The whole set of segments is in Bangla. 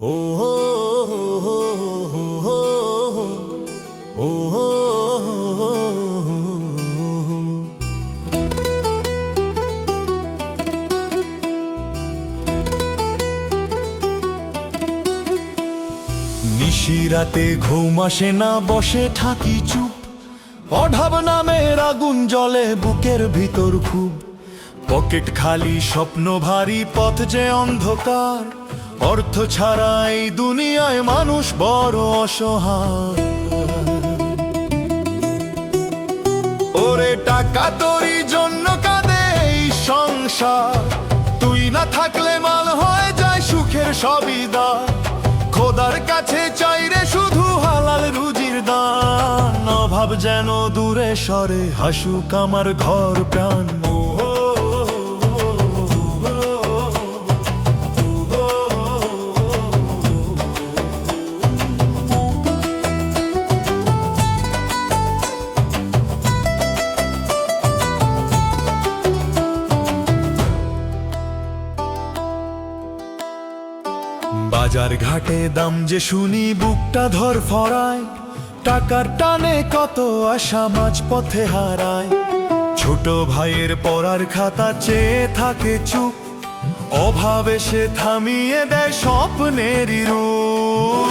ও হো হো হো হো ও হো হো নিশিরাতে ঘুম আসে না, বসে থাকি চুপ। অঢাব নামের আগুন জ্বলে বুকের ভিতর খুব। পকেট খালি, স্বপ্ন ভারী, পথ যে অন্ধকার। অর্থ ছাড়া এই দুনিয়ায় মানুষ বড় অসহায়। ওরে টাকা তোরই জন্য কাঁদে এই সংসার। তুই না থাকলে মাল হয়ে যায় সুখের সবই দান। খোদার কাছে চাইরে শুধু হালাল রুজির দান। অভাব যেন দূরে সরে, হাসুক আমার ঘর প্রাণ। বাজার ঘাটে দাম যে শুনি, বুকটা ধর ফরায়। টাকার টানে কত আশা মাঝ পথে হারায়। ছোট ভাইয়ের পড়ার খাতা চেয়ে থাকে চুপ। অভাবে সে থামিয়ে দেয় স্বপ্নেরই রূপ।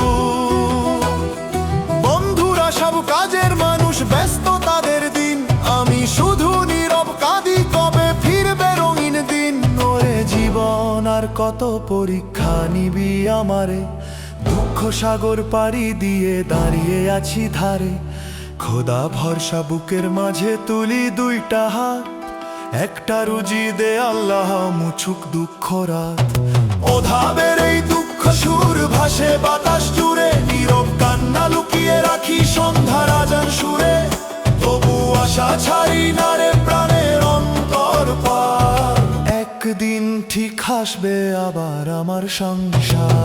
বন্ধুরা সব কাজের মানুষ, ব্যস্ত তাদের দিন। আমি শুধু নীরব কাঁদি, কবে ফিরবে রঙিন দিন। ওরে জীবন আর কত পরীক্ষা নিবি আমারে। দুঃখ সাগর পাড়ি দিয়ে দাঁড়িয়ে আছি ধারে। খোদা ভরসা বুকের মাঝে তুলি দুইটা হাত। একটা রুজি দে আল্লাহ, মুছুক দুঃখ রাত। ওধাবের এই দুঃখ সুর ভাসে বাতাস জুড়ে। নীরব কান্না লুকিয়ে রাখি সন্ধ্যার আজান সুরে। তবু আশা ছাড়ি না রে প্রাণের অন্তর পার। একদিন ঠিক হাসবে আবার আমার সংসার।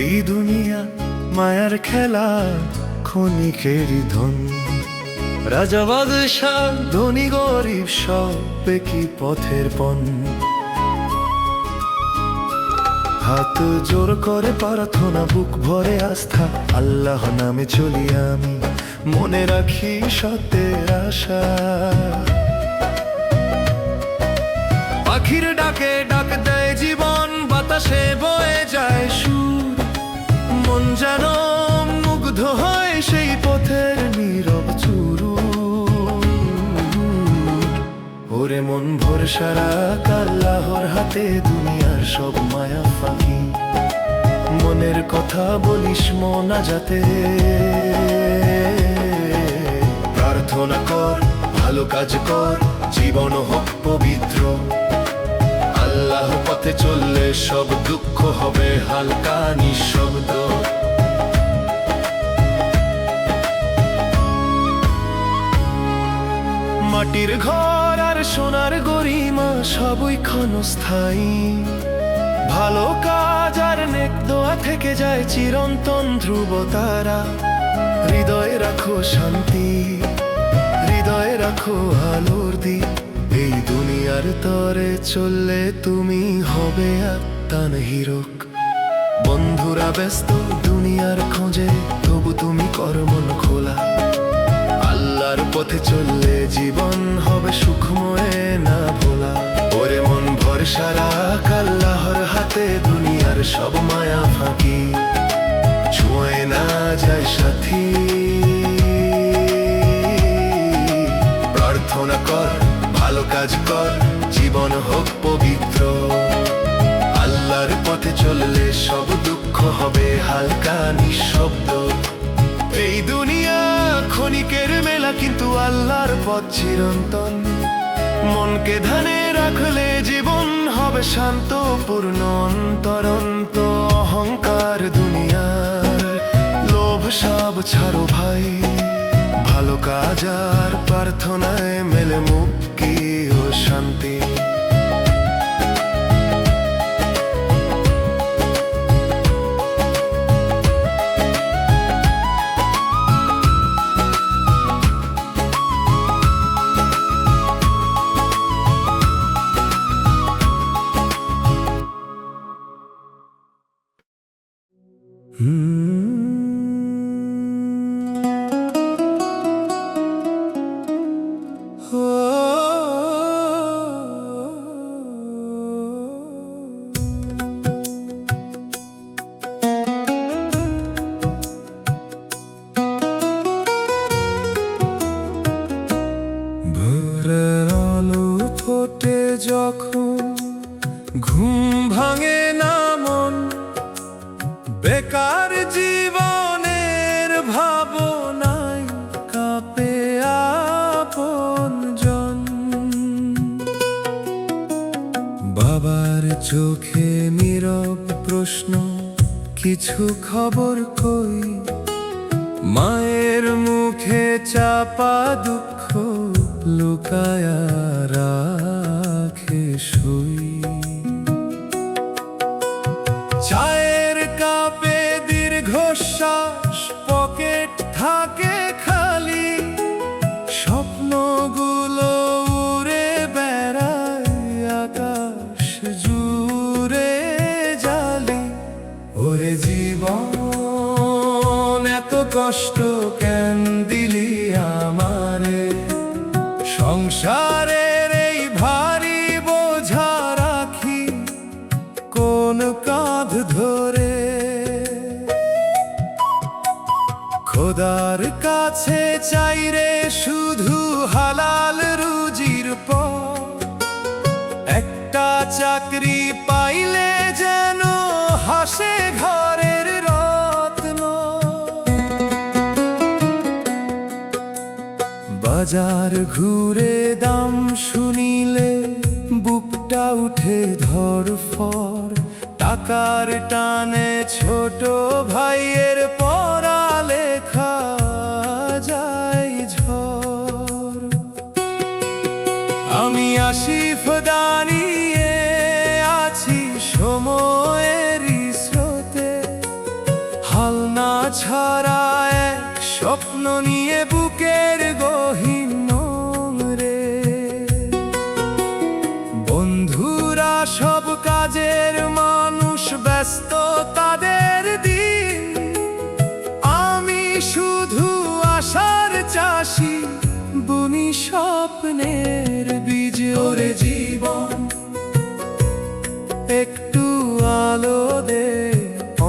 এই দুনিয়া মায়ার খেলা, ক্ষণিকেরই ধন। রাজা বাদশাহ ধনী গরিব সব কি পথের পণ। হাত জোর করে প্রার্থনা, বুক ভরে আস্থা। আল্লাহ নামে চলি আমি, মনে রাখি সত্যের আশা। পাখির ডাকে ডাক দেয় জীবন, বাতাসে বয়ে যায় সুর। মন যেন মুগ্ধ হয় সেই পথের নীরব চুরু। ওরে মন ভরসা রাখ আল্লাহর হাতে, দুনিয়ার সব মায়া ফাঁকি। মনের কথা বলিস মনা যাতে। প্রার্থনা কর, ভালো কাজ কর, জীবন হোক পবিত্র। আল্লাহ পথে চললে সব দুঃখ হবে হালকা নিঃশব্দ। মাটির ঘর আর সোনার গরিমা সবই ক্ষণস্থায়ী। ভালো কাজ আর নেক দোয়া থেকে যায় চিরন্তন ধ্রুব তারা। হৃদয়ে রাখো শান্তি, হৃদয়ে রাখো আলোর দ্বীপ। এই দুনিয়ার তরে চললে তুমি হবে আত্মান হিরক। বন্ধুরা ব্যস্ত দুনিয়ার খোঁজে, তবু তুমি কর মন খোলা। আল্লাহর পথে চললে জীবন হবে সুখময় না ভোলা। ওরে মন ভরসা রাখ আল্লাহর হাতে, দুনিয়ার সব মায়া ফাঁকি। ছুঁয়ে না যায় সাথী। প্রার্থনা কর, ভালো কাজ কর, জীবন হোক পবিত্র। আল্লাহর পথে চললে সব দুঃখ হবে হালকা নিঃশব্দ। এই দুনিয়া পথ চিরন্তন। মনকে ধ্যানে রাখলে জীবন হবে শান্ত পূর্ণ অন্তরন্ত। অহংকার দুনিয়ার লোভ সব ছাড়ো ভাই, ভালো কাজ আর প্রার্থনায় মেলে মুক্তি ও শান্তি। ভোরের আলো ফোটে যখন ঘুম ভাঙে না মন, বেকার জীবনের ভাবনায় কাঁপে আপনজন। বাবার চোখে নীরব প্রশ্ন, কিছু খবর কই? মায়ের মুখে চাপা দুঃখ লুকায়া রাখে সই। চায়ের কাপে দীর্ঘশ্বাস, পকেট থাকে খালি, স্বপ্নগুলো উড়ে বেড়ায় আকাশ জুড়ে জালি। ওরে জীবন এত কষ্ট কেন দিলি আমারে? সংসারের এই ভারী বোঝা রাখি কোন কাঁধ ধরে? খোদার কাছে চাই রে শুধু হালাল রুজির পথ, একটা চাকরি পাইলে যেন হাসে ঘরের রত্ন। বাজার ঘুরে দাম শুনিলে বুকটা উঠে ধড়ফড়, টাকার টানে ছোট ভাইয়ের পড়ালেখা যায় ঝড়। আমি আসিফ দাঁড়িয়ে আছি সময়েরই স্রোতে, হাল না ছাড়া এক স্বপ্ন নিয়ে বুকের গহীন নোংরে। বন্ধুরা সব কাজের মানুষ, ব্যস্ত তাদের দিন, আমি শুধু আশার চাষি, বুনি স্বপ্নের বীজ। ওরে জীবন একটু আলো দে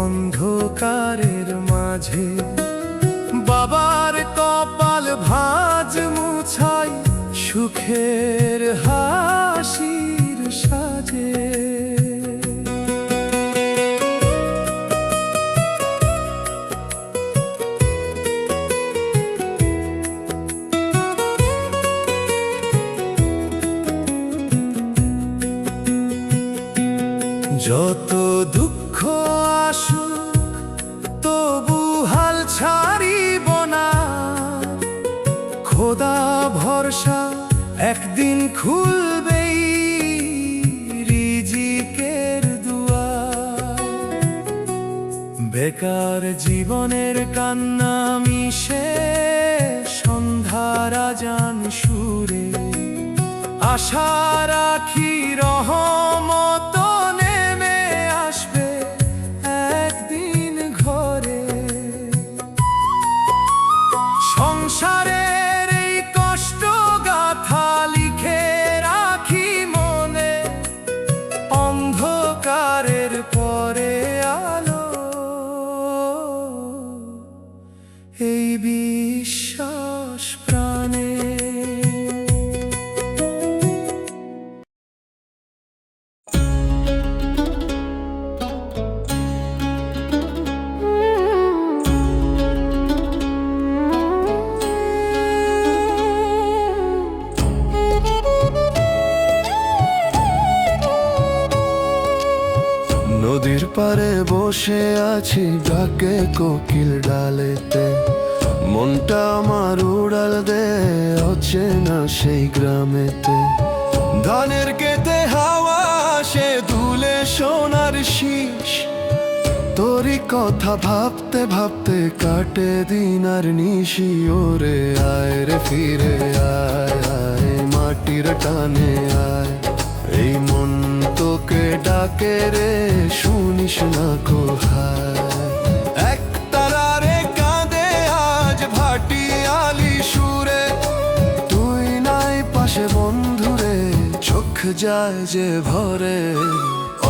অন্ধকারের মাঝে, বাবার কপাল ভাঁজ মুছাই সুখের হাসির সাজে। যত দুঃখ আসুক তবু হাল ছাড়িব না, খোদা ভরসা একদিন খুলবেই রিজিকের দুয়ার। বেকার জীবনের কান্না মিশে সন্ধ্যার আজান সুরে, আশা রাখি রহমত নেমে আসবে একদিন ঘরে। সংসারের এই কষ্ট গাথা লিখে রাখি মনে, অন্ধকারের পরে আলো এই বিশ্বাস প্রাণে। বসে আছি ডাকে কোকিল ডালেতে, মনটা আমার উড়াল দে অচেনা সেই গ্রামেতে। ধানের কেতে হাওয়া আসে দুলে সোনার শীষ, তোরই কথা ভাবতে ভাবতে কাটে দিন আর নিশি। ওরে আয় রে ফিরে আয়, আয় মাটির টানে আয়, এই মন তোকে ডাকে রে শুনিস না কোথায়। এক তারারে কাঁদে আজ ভাটিয়ালি সুরে, তুই নাই পাশে বন্ধুরে চোখ যায় যে ভরে।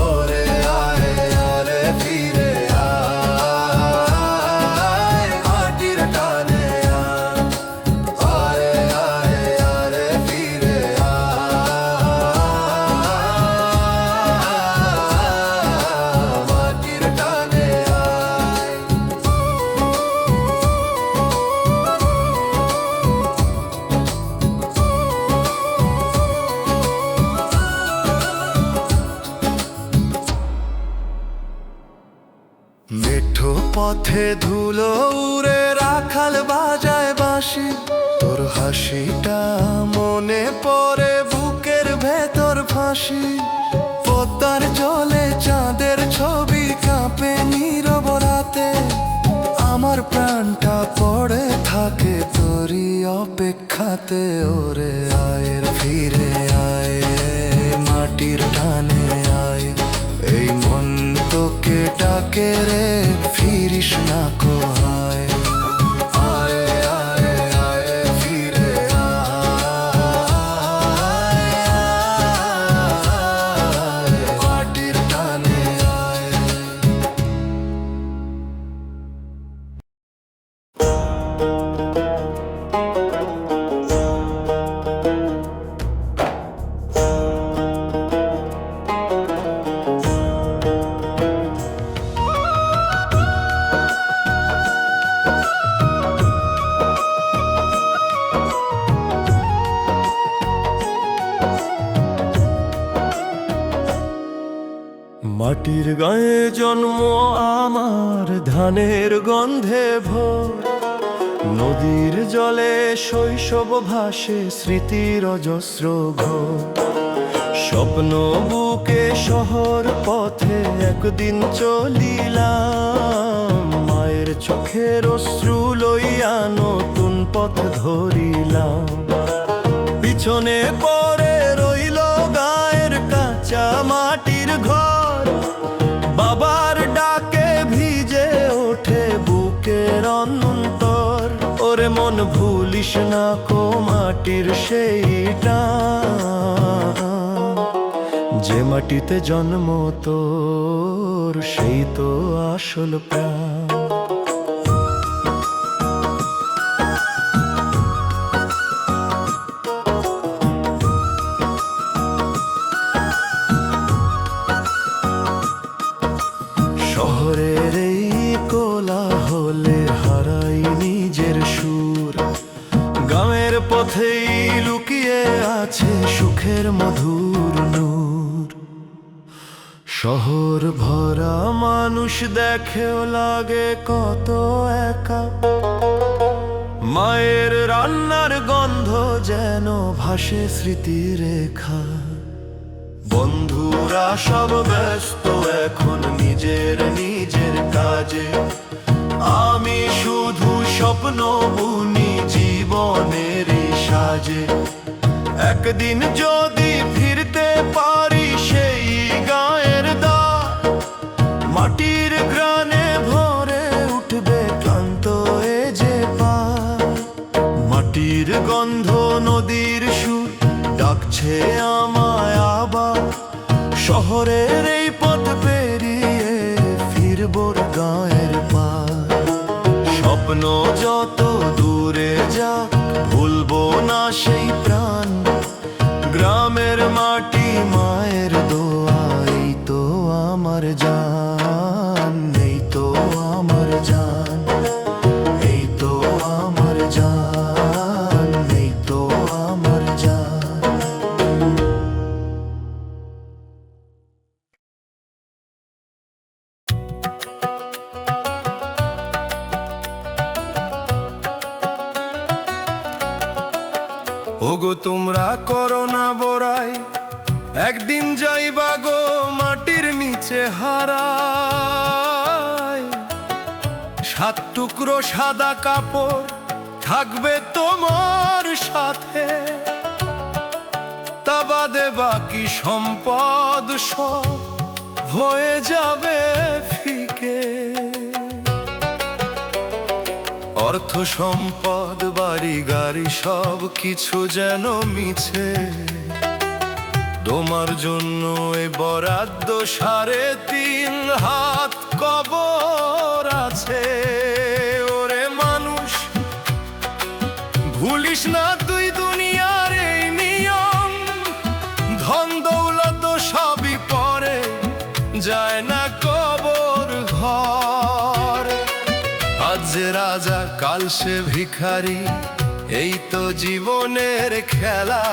ওরে আয় আরে ফিরে আয় মাটির টানে আয়, আরে আয় আরে ফিরে আয় মাটির টানে আয়। মেঠো পথে ধুলো উড়ে রাখাল বাজায় বাঁশি, তোর হাসিটা মনে পড়ে বুকের ভেতর ফাঁসি। পদ্মার জলে চাঁদের ছবি কাঁপে নীরব রাতে, আমার প্রাণটা পড়ে থাকে তোরই অপেক্ষাতে। ওরে আয় ফিরে আয় মাটির টানে আয়, এই মন তোকে ডাকে রে ফিরিস না কোহায়। আয় আয় আয় ফিরে আয়, আয় মাটির টানে আয়। মাটির গায়ে জন্ম আমার ধানের গন্ধে ভোর, নদীর জলে শৈশব ভাসে স্মৃতির অজস্র ঘোর। স্বপ্ন বুকে শহর পথে একদিন চলিলাম, মায়ের চোখের অশ্রু লইয়া নতুন পথ ধরিলাম। পিছনে পরে রইল গায়ের কাঁচা মাটির ঘর, বাবার ডাকে ভিজে ওঠে বুকের অন্তর। ওরে মন ভুলিস না কো মাটির সেইটা, যে মাটিতে জন্ম তোর সেই তো আসল প্রাণ। শহরের এই কোলাহলে হারাই নিজের সুর, গ্রামের পথেই লুকিয়ে আছে সুখের মধুর নূর। শহর ভরা মানুষ দেখেও লাগে কত একা, মায়ের রান্নার গন্ধ যেন ভাসে স্মৃতিরেখা। বন্ধুরা সব ব্যস্ত এখন নিজের নিজের কাজে, আমি শুধু স্বপ্ন বুনি জীবনের সাজে। একদিন যদি ফিরতে পারি সেই গায়ের দ্বার, মাটির ঘ্রাণে ভরে উঠবে ক্লান্ত এ যে পার। মাটির গন্ধ নদীর সুর ডাকছে আমায় আবার, শহরের এই পথ পেরিয়ে ফিরবো গায়ের পার। স্বপ্ন যত দূরে যাক ভুলবো না সেই প্রাণ, গ্রামের মাটি মায়ের দোয়া এই তো আমার জান, এই তো আমার জান, এই তো আমার জান, এই তো আমার জান। ওগো তোমরা করো না বড়াই, একদিন যাইবা গো মাটির নিচে হারায়। 7 টুকরো সাদা কাপড় থাকবে তোমার সাথে, তা বাদে বাকি সম্পদ সব হয়ে যাবে ফিকে। অর্থ সম্পদ বাড়ি গাড়ি সব কিছু যেন মিছে, তোমার জন্য এ বরাদ্দ 3.5 হাত কবর আছে। ওরে মানুষ, ভুলিস না তুই দুনিয়ার এই নিয়ম, ধন দৌলত সবই পরে, যায় না কবর ঘর। আজ যে রাজা কাল সে ভিখারি, এই তো জীবনের খেলা।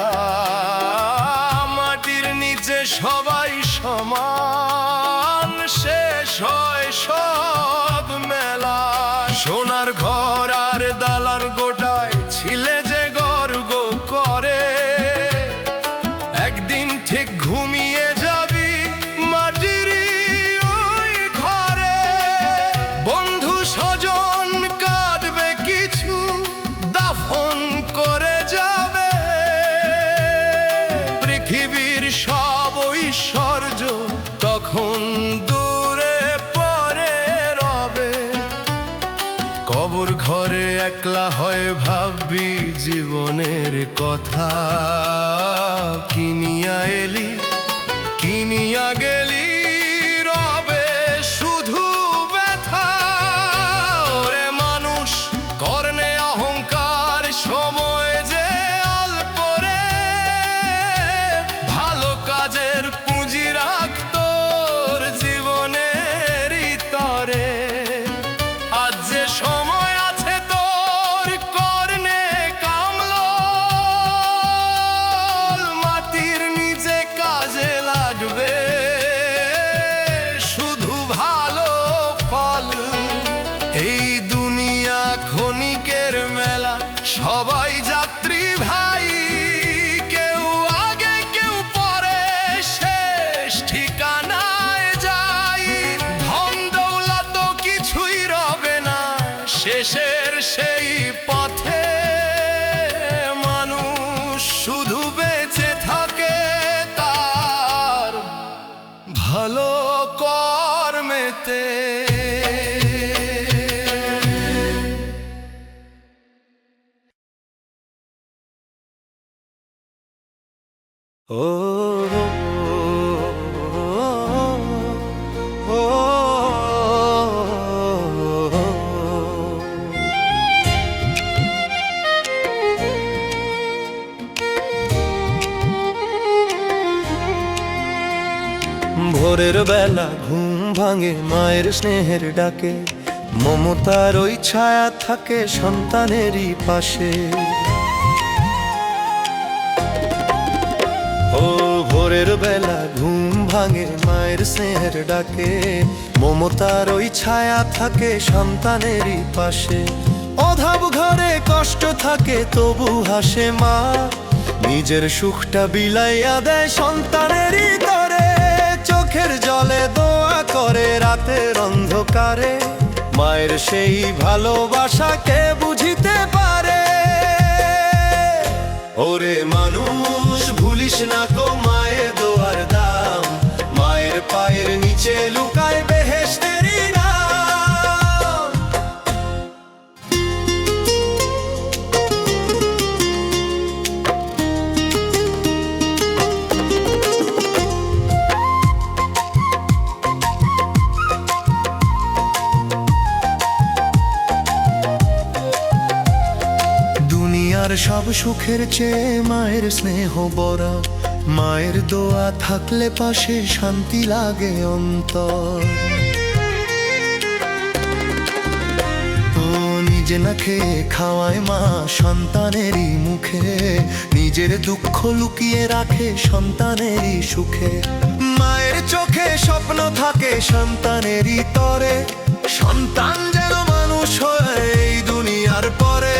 মাটির নিচে সবাই সমান, শেষ হয় সব মেলা। সোনার ঘর আর দালার গোটায় ছিলে যে গর্ব করে, একদিন ঠিক ঘুমিয়ে যাবি মাটির ওই ঘরে। বন্ধু স্বজন কাঁদবে কিছু, দাফন করে যাবে। পৃথিবীর সব ঐশ্বর্য তখন দূরে পরে রবে। কবর ঘরে একলা হয়ে ভাববি জীবনের কথা, কিনিয়া এলি কিনিয়া গেলি, রবে শুধু ব্যথা। ওরে মানুষ, করনে অহংকার, সময় যে অল্প রে। ভালো কাজের পুঁজি রাখ তোর জীবনের তরে। আজ যে সময় আছে তোর, করনে কামলো, মাটির নিচে কাজে লাগবে শুধু ভালো ফল। এই দুনিয়া ক্ষণিকের মেলা, সবাই যাত্রী ভাই, কেউ আগে কেউ পরে, শেষ ঠিকানায় যাই। ধন দৌলত কিছুই রবে না, শেষের সেই পথে মানুষ শুধু বেঁচে থাকে তার ভালো কর্মেতে। ও ভোরের বেলা ঘুম ভাঙে মায়ের স্নেহের ডাকে, মমতার ওই ছায়া থাকে সন্তানেরই পাশে। ও ভোরের বেলা ঘুম ভাঙে মায়ের স্নেহের ডাকে, মমতার ওই ছায়া থাকে সন্তানেরই পাশে। অভাব ঘরে কষ্ট থাকে তবু হাসে মা, নিজের সুখটা বিলাইয়া দেয় সন্তানেরই তরে। চোখের জলে দোয়া করে রাতের অন্ধকারে, মায়ের সেই ভালোবাসা কে বুঝিতে পারে। ওরে মানুষ, ভুলিস না গো মায়ের দোয়ার দাম, মায়ের পায়ের নিচে লুকায় বেহেশতেরই নাম। দুনিয়ার সব সুখের চেয়ে মায়ের স্নেহ বড়, মায়ের দোয়া থাকলে পাশে শান্তি লাগে অন্তর। ও নিজে না খেয়ে খাওয়ায় মা সন্তানেরই মুখে, নিজের দুঃখ লুকিয়ে রাখে সন্তানেরই সুখে। মায়ের চোখে স্বপ্ন থাকে সন্তানেরই তরে, সন্তান যেন মানুষ হয় এই দুনিয়ার পরে।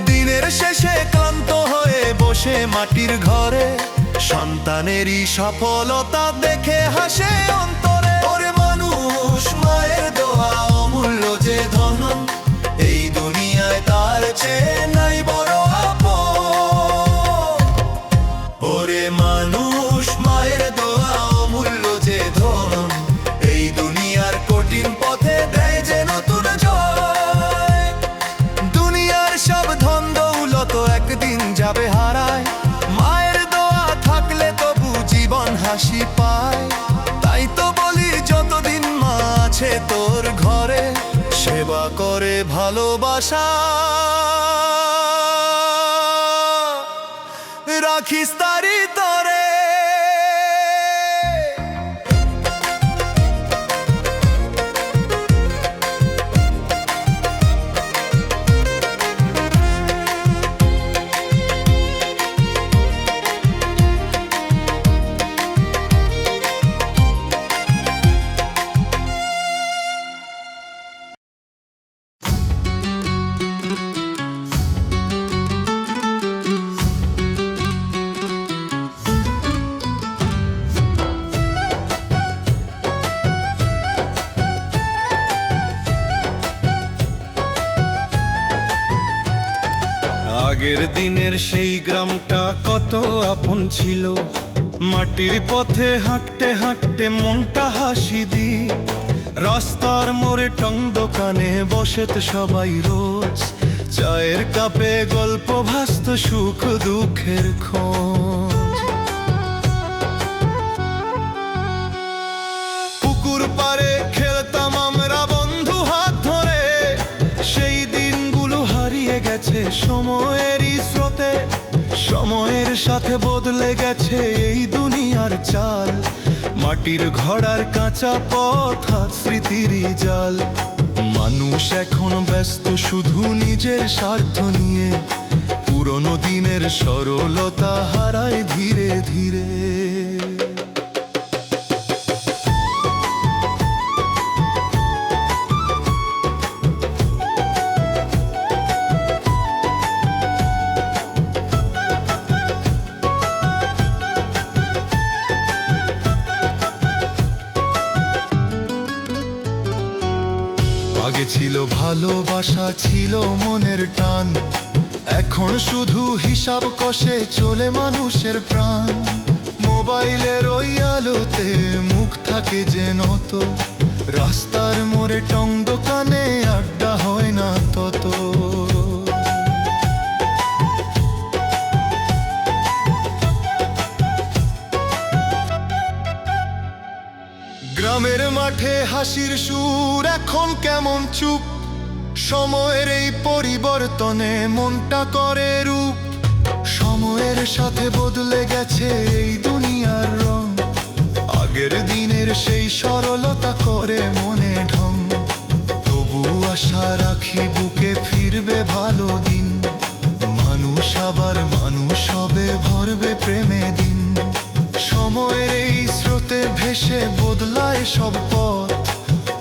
দিনের শেষে ক্লান্ত হয়ে বসে বসে মাটির ঘরে, সন্তানেরই সফলতা দেখে হাসে অন্তরে। ওরে মানুষ, মায়ের দোয়া অমূল্য যে ধন, এই দুনিয়ায় তার চেয়ে নাই বড় আপন। ওরে মানুষ, মায়ের দোয়া অমূল্য যে ধন, এই দুনিয়ার কঠিন পথে দেয় যে নতুন জয়। দুনিয়ার সব ধন দৌলত একদিন যাবে হারায়, মায়ের দোয়া থাকলে তবু জীবন হাসি পায়। তাই তো বলি যতদিন মা আছে তোর ঘরে, সেবা করে ভালোবাসা রাখিস তারি তরে। আগের দিনের সেই গ্রামটা কত আপন ছিল, মাটির পথে হাঁটতে হাঁটতে মনটা হাসি দি। রাস্তার মোড়ে টং দোকানে বসেত সবাই রোজ, চায়ের কাপে গল্প ভাসত সুখ দুঃখের খোঁজ। পুকুর পাড়ে খেলতাম আমরা বন্ধু হাত ধরে, সেই দিনগুলো হারিয়ে গেছে সময়েরই স্রোতে। সময়ের সাথে বদলে গেছে এই দুনিয়ার চাল, মাটির ঘোড়ার কাঁচা পথ আর স্মৃতিরই জাল। মানুষ এখন ব্যস্ত শুধু নিজের স্বার্থ নিয়ে, পুরনো দিনের সরলতা হারায় ধীরে ধীরে। আগে ছিল ভালোবাসা, ছিল মনের টান, এখন শুধু হিসাব কষে চলে মানুষের প্রাণ। মোবাইলের ওই আলোতে মুখ থাকে যে নত, রাস্তার মোড়ে টং দোকানে আড্ডা হয় না তত। গ্রামের মাঠে হাসির সুর এখন কেমন চুপ, সময়ের এই পরিবর্তনে মনটা করে রূপ। সময়ের সাথে বদলে গেছে এই দুনিয়ার রং, আগের দিনের সেই সরলতা করে মনে ঢং। তবু আশা রাখি বুকে ফিরবে ভালো দিন, মানুষ আবার মানুষ হবে, ভরবে প্রেমে দিন। সময়ের এই স্রোতে ভেসে বদলায় সব পথ,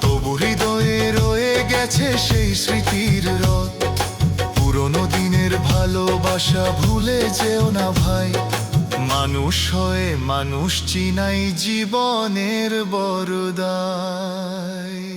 তবু হৃদয়ে রয়ে গেছে সেই স্মৃতির রথ। পুরনো দিনের ভালোবাসা ভুলে যেও না ভাই, মানুষ হয়ে মানুষ চিনাই জীবনের বড় দায়।